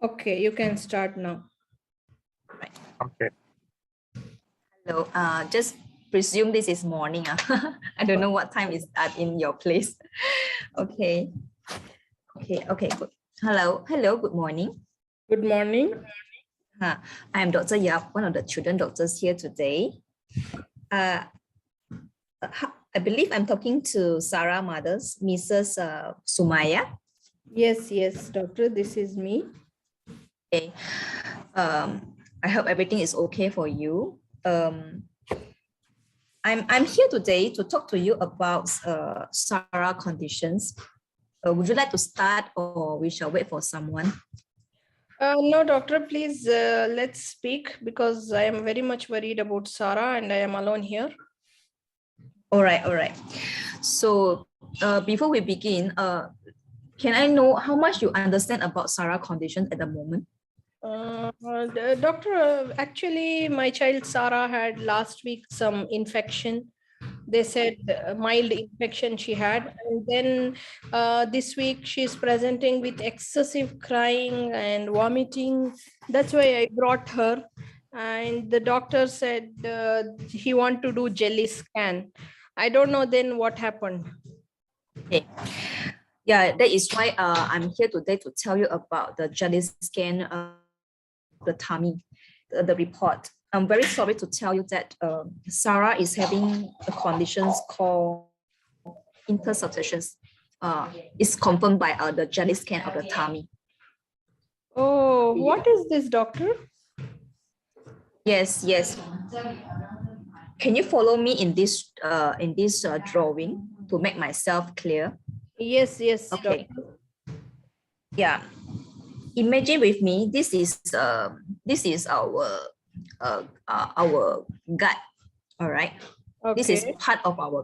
Okay, you can start now. Right. Okay. Hello. Just presume this is morning. I don't know what time is that in your place. Okay. Okay. Good. Hello. Good morning. Good morning. I am Dr. Yap, one of the children doctors here today. I believe I'm talking to SURAH mothers, Mrs. Sumaya. Yes, doctor, this is me. Okay. I hope everything is okay for you. I'm here today to talk to you about SURAH conditions. Would you like to start, or we shall wait for someone? No, doctor, please let's speak because I am very much worried about SURAH and I am alone here. All right. So before we begin, can I know how much you understand about SURAH condition at the moment? Doctor, actually, my child SURAH had last week some infection. They said mild infection she had, and then this week she's presenting with excessive crying and vomiting. That's why I brought her, and the doctor said he want to do jelly scan. I don't know then what happened. Okay. Yeah, that is why I'm here today to tell you about the jelly scan, the tummy, the report. I'm very sorry to tell you that SURAH is having a conditions called Intussception. It's confirmed by the jelly scan of the tummy. Oh, what is this, doctor? Yes. Can you follow me in this drawing to make myself clear? Yes, Okay. doctor. Yeah. Imagine with me. This is our gut. All right. Okay. This is part of our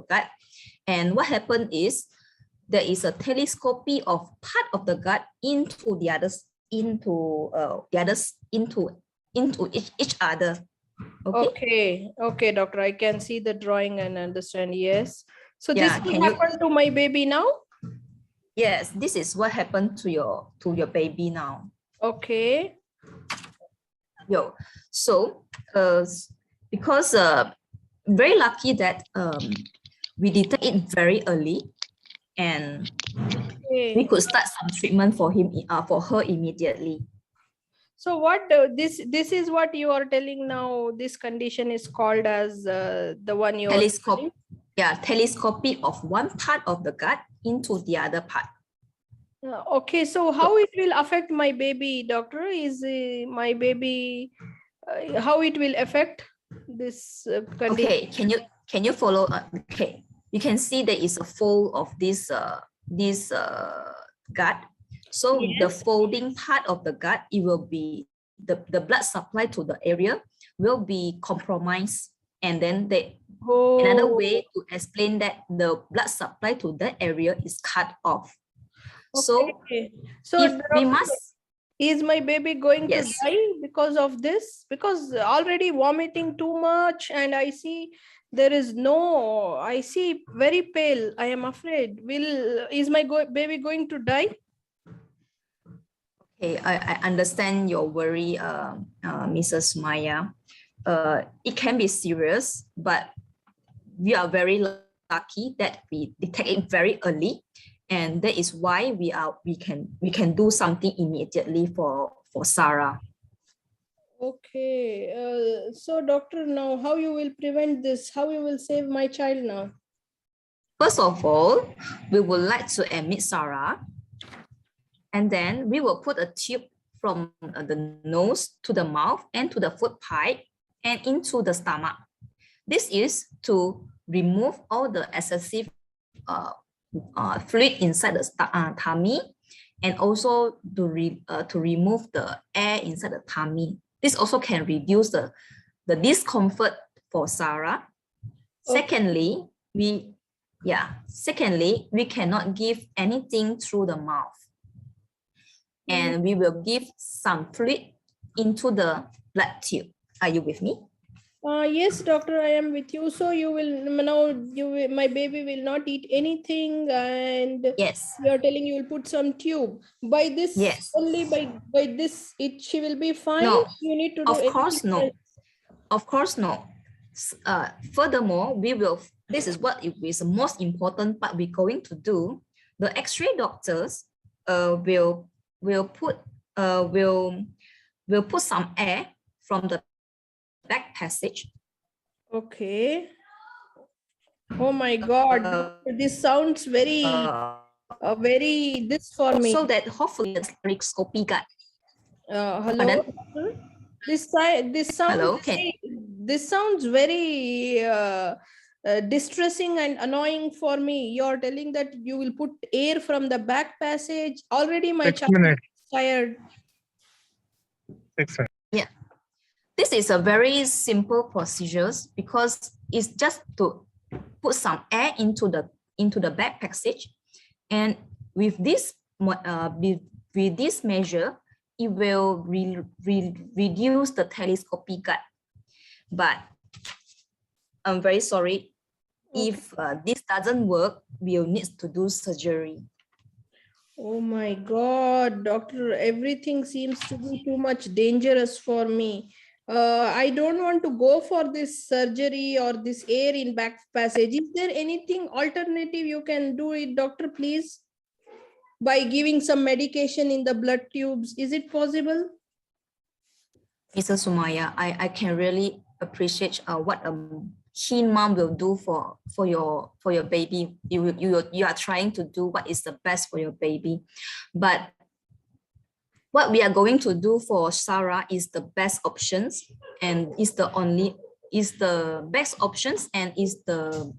gut. And what happened is there is a telescopy of part of the gut into the others, into each other. Okay, doctor. I can see the drawing and understand. Yes. So Yeah, this will happen to my baby now? Yes, this is what happened to your baby now. Okay. So because very lucky that we detect it very early, and we could start some treatment for him for her immediately. So what this is what you are telling now, this condition is called as the one you telescope. Yeah, telescopy of one part of the gut into the other part. Okay, so how it will affect my baby, doctor? Is my baby how it will affect this condition? Okay, can you follow? Okay, you can see there is a fold of this gut. So yes. The folding part of the gut, it will be the blood supply to the area will be compromised, and then another way to explain that the blood supply to that area is cut off. Okay. So if we must, is my baby going to die because of this? Because already vomiting too much, and I see there is no, I see very pale. I am afraid. Is my baby going to die? Okay, I understand your worry, Mrs. Maya. It can be serious, but we are very lucky that we detect it very early, and that is why we can do something immediately for SURAH. Okay, so doctor, now how you will prevent this? How you will save my child now? First of all, we would like to admit SURAH, and then we will put a tube from the nose to the mouth and to the food pipe and into the stomach. This is to remove all the excessive fluid inside the tummy, and also to remove the air inside the tummy. This also can reduce the discomfort for SURAH. Secondly, we cannot give anything through the mouth, and we will give some fluid into the blood tube. Are you with me? Yes, doctor, I am with you. So you will now, my baby will not eat anything, and Yes, you are telling you will put some tube. By this yes. only by this, she will be fine. No, You need to do of anything course no. else. Of course no. Furthermore, this is what is the most important part we're going to do. The X-ray doctors will put will put some air from the back passage. Okay. Oh my God, doctor, this sounds very, very this for me. So that hopefully the Mrcpch gut. Hello, Pardon? doctor? This sounds Hello, can this sounds very distressing and annoying for me. You're telling that you will put air from the back passage. Already my 6 child is minutes. tired. 6 minutes. yeah. This is a very simple procedures because it's just to put some air into the back passage, and with this measure, it will reduce the telescopic gut. But I'm very sorry, if this doesn't work, we'll need to do surgery. Oh my God, doctor, everything seems to be too much dangerous for me. I don't want to go for this surgery or this air in back passage. Is there anything alternative you can do it, doctor, please? By giving some medication in the blood tubes, is it possible? Mr. Sumaya, I can really appreciate what a keen mom will do for your baby. You are trying to do what is the best for your baby, but what we are going to do for Sarah is the best options, and is the best options, and is the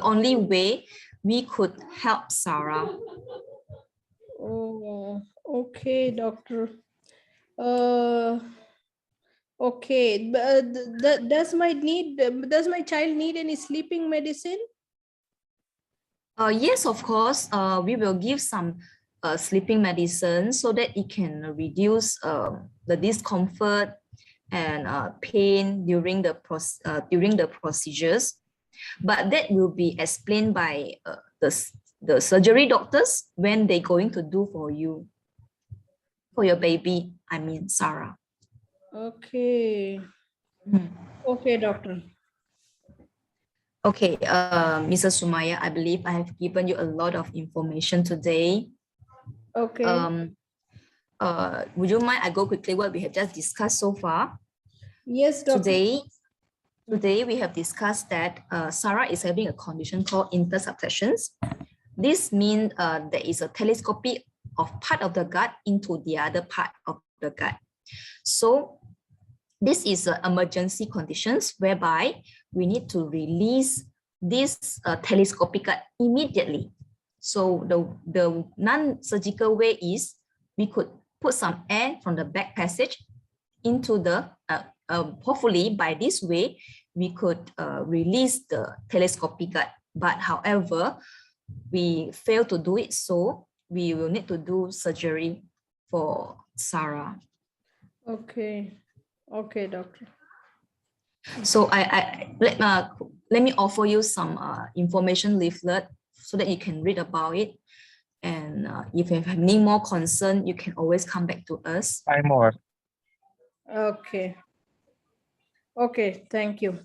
only way we could help Sarah. Oh, okay, doctor. Uh, okay. Does my child need any sleeping medicine? Yes, of course. We will give some sleeping medicine so that it can reduce the discomfort and pain during the procedures. But that will be explained by the surgery doctors when they're going to do for you, for your baby. I mean, Sarah. Okay. Okay, doctor. Okay, Mrs. Sumaya, I believe I have given you a lot of information today. Okay. Would you mind I go quickly what we have just discussed so far? Yes, doctor. Today we have discussed that Sarah is having a condition called Intussception. This means there is a telescopy of part of the gut into the other part of the gut. So this is an emergency conditions whereby we need to release this telescopic gut immediately. So the non-surgical way is we could put some air from the back passage into the, hopefully by this way, we could release the telescopic gut. But however, we fail to do it, so we will need to do surgery for Sarah. Okay. Okay, doctor. So let me offer you some information leaflet so that you can read about it. And if you have any more concern, you can always come back to us. 5 more. Okay. Okay, thank you.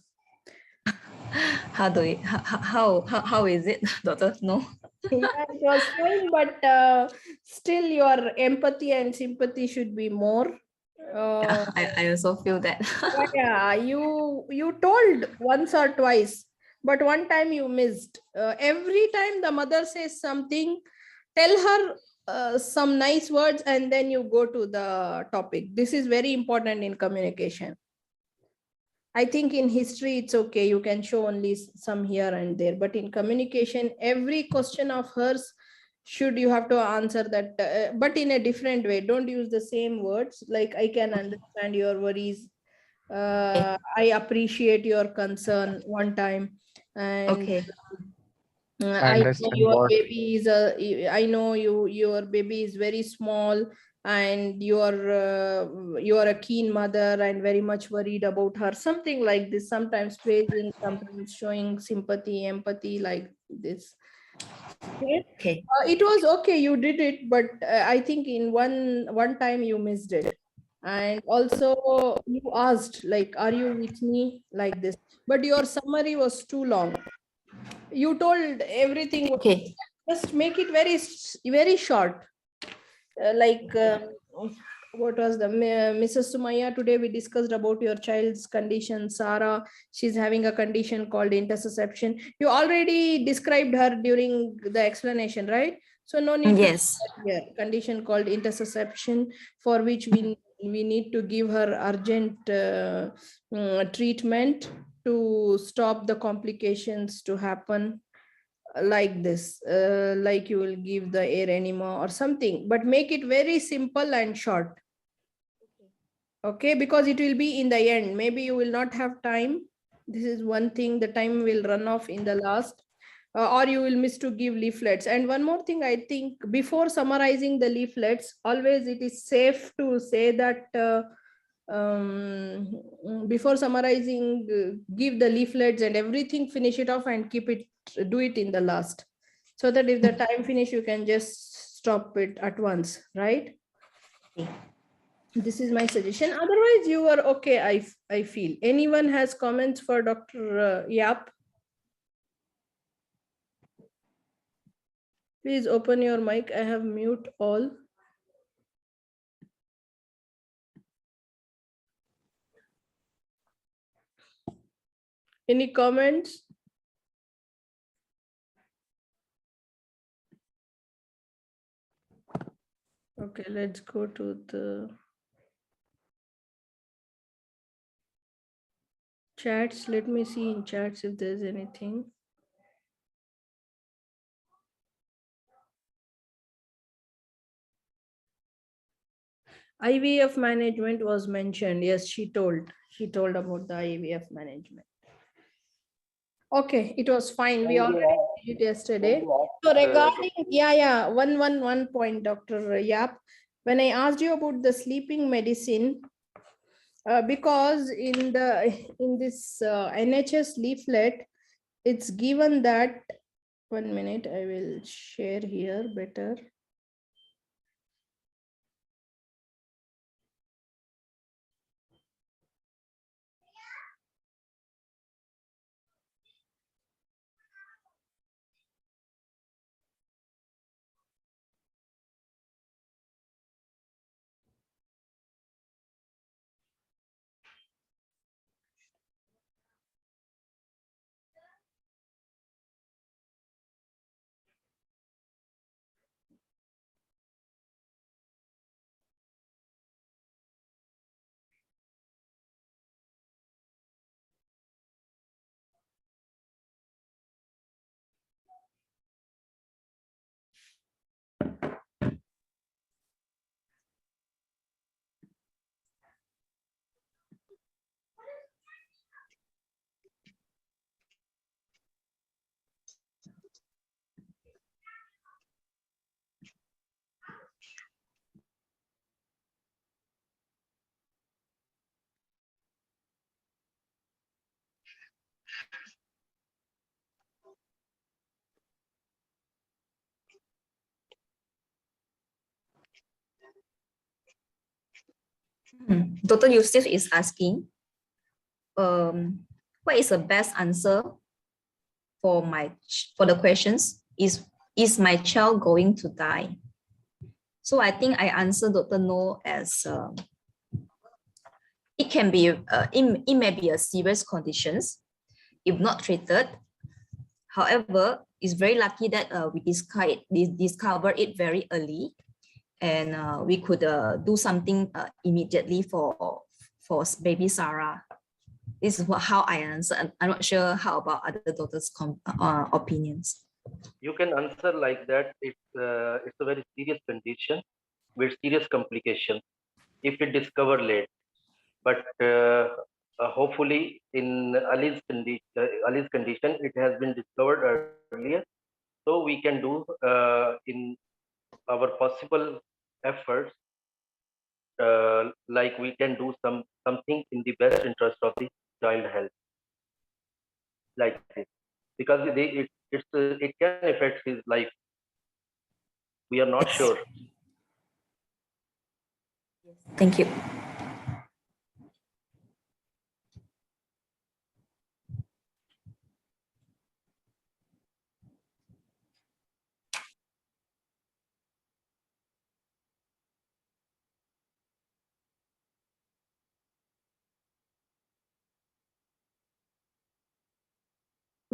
How is it, doctor? No. Yeah, it was fine, but still your empathy and sympathy should be more. Yeah, I also feel that. Yeah, you told once or twice, but one time you missed. Every time the mother says something, tell her some nice words and then you go to the topic. This is very important in communication. I think in history, it's okay. You can show only some here and there, but in communication, every question of hers should you have to answer that, but in a different way. Don't use the same words. Like, I can understand your worries. I appreciate your concern one time. And Okay. I know Understand your what? baby is your baby is very small. and you are a keen mother and very much worried about her, something like this, sometimes praising, sometimes showing sympathy, empathy, like this. Okay. Okay. It was okay, you did it, but I think in one time you missed it. And also you asked, like, are you with me, like this, but your summary was too long. You told everything. Okay. Just make it very short. Like what was the Mrs. Sumaya, today we discussed about your child's condition, Sarah. She's having a condition called intussusception. You already described her during the explanation, right? So no need to Yes. here. Condition called intussusception, for which we need to give her urgent treatment to stop the complications to happen, like this, like you will give the air enema or something, but make it very simple and short. Okay, because it will be in the end, maybe you will not have time. This is one thing, the time will run off in the last, or you will miss to give leaflets. And one more thing, I think before summarizing the leaflets, always it is safe to say that before summarizing, give the leaflets and everything, finish it off and keep it, do it in the last, so that if the time finish, you can just stop it at once, right? This is my suggestion. Otherwise you are okay, I feel. Anyone has comments for Dr. Yap? Please open your mic. I have mute all. Any comments? Okay, let's go to the chats. Let me see in chats if there's anything. IVF management was mentioned. Yes, she told about the IVF management. Okay, it was fine. We already did it yesterday. So regarding, one point, Dr. Yap, when I asked you about the sleeping medicine, because in this NHS leaflet, it's given that, 1 minute, I will share here better. Dr. Yusuf is asking, what is the best answer for the questions? Is my child going to die? So I think I answered Dr. No as it can be it may be a serious conditions if not treated. However, it's very lucky that we discover it very early, and we could do something immediately for baby Sarah. This is how I answer. I'm not sure how about other doctors' opinions. You can answer like that. It's a very serious condition with serious complications if it discovered late. But hopefully, in Ali's condition, it has been discovered earlier. So we can do in our possible efforts like we can do something in the best interest of the child health, like this, because it can affect his life. We are not Yes. sure. Thank you.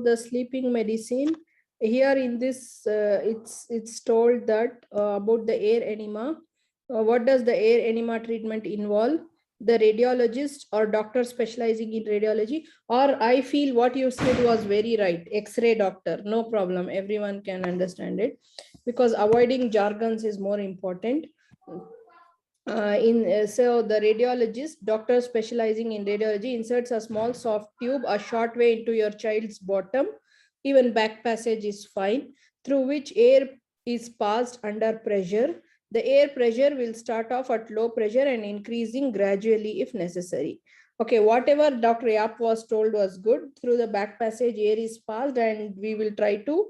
The sleeping medicine, here in this it's told that about the air enema. What does the air enema treatment involve? The radiologist or doctor specializing in radiology, or I feel what you said was very right, x-ray doctor, no problem, everyone can understand it, because avoiding jargons is more important. So the radiologist, doctor specializing in radiology, inserts a small soft tube a short way into your child's bottom, even back passage is fine, through which air is passed under pressure. The air pressure will start off at low pressure and increasing gradually if necessary. Okay, whatever Dr. Yap was told was good. Through the back passage, air is passed, and we will try to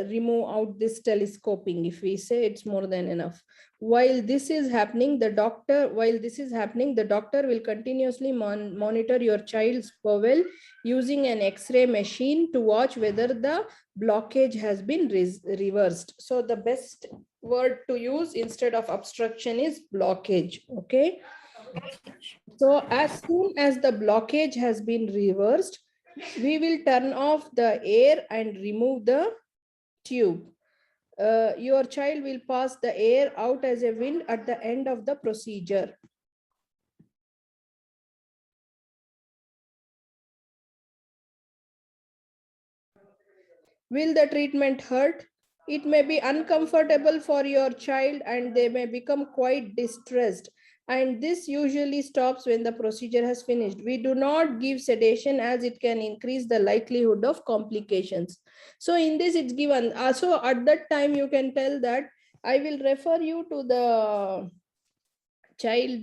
remove out this telescoping. If we say, it's more than enough. While this is happening, the doctor will continuously monitor your child's bowel using an X-ray machine to watch whether the blockage has been reversed. So the best word to use instead of obstruction is blockage. Okay. So as soon as the blockage has been reversed, we will turn off the air and remove the tube. Your child will pass the air out as a wind at the end of the procedure. Will the treatment hurt? It may be uncomfortable for your child and they may become quite distressed. And this usually stops when the procedure has finished. We do not give sedation as it can increase the likelihood of complications. So in this it's given. So at that time you can tell that I will refer you to the child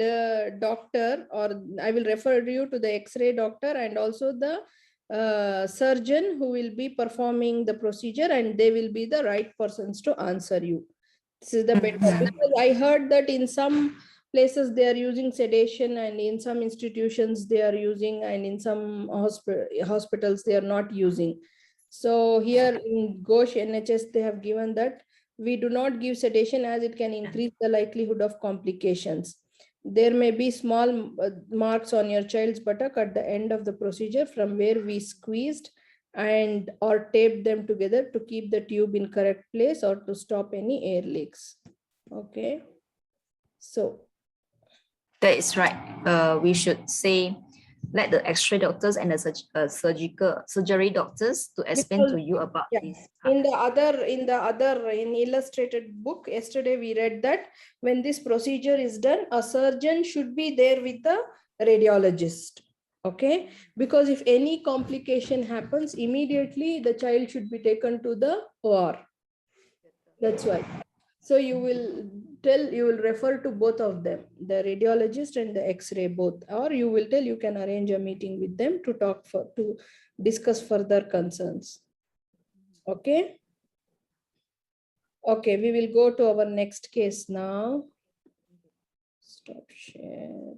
doctor, or I will refer you to the X-ray doctor and also the surgeon who will be performing the procedure, and they will be the right persons to answer you. This is the better, because I heard that in some places they are using sedation, and in some institutions they are using, and in some hospitals they are not using. So here in Ghosh NHS they have given that we do not give sedation as it can increase the likelihood of complications. There may be small marks on your child's buttock at the end of the procedure from where we squeezed and or taped them together to keep the tube in correct place or to stop any air leaks. Okay. So That is right. We should say, let the X-ray doctors and the surgery doctors to explain to you about this. in illustrated book yesterday we read that when this procedure is done, a surgeon should be there with the radiologist. Okay, because if any complication happens, immediately the child should be taken to the OR. That's why. So you will refer to both of them, the radiologist and the X-ray both, or you will tell, you can arrange a meeting with them to discuss further concerns. Okay. Okay, we will go to our next case now. Stop share.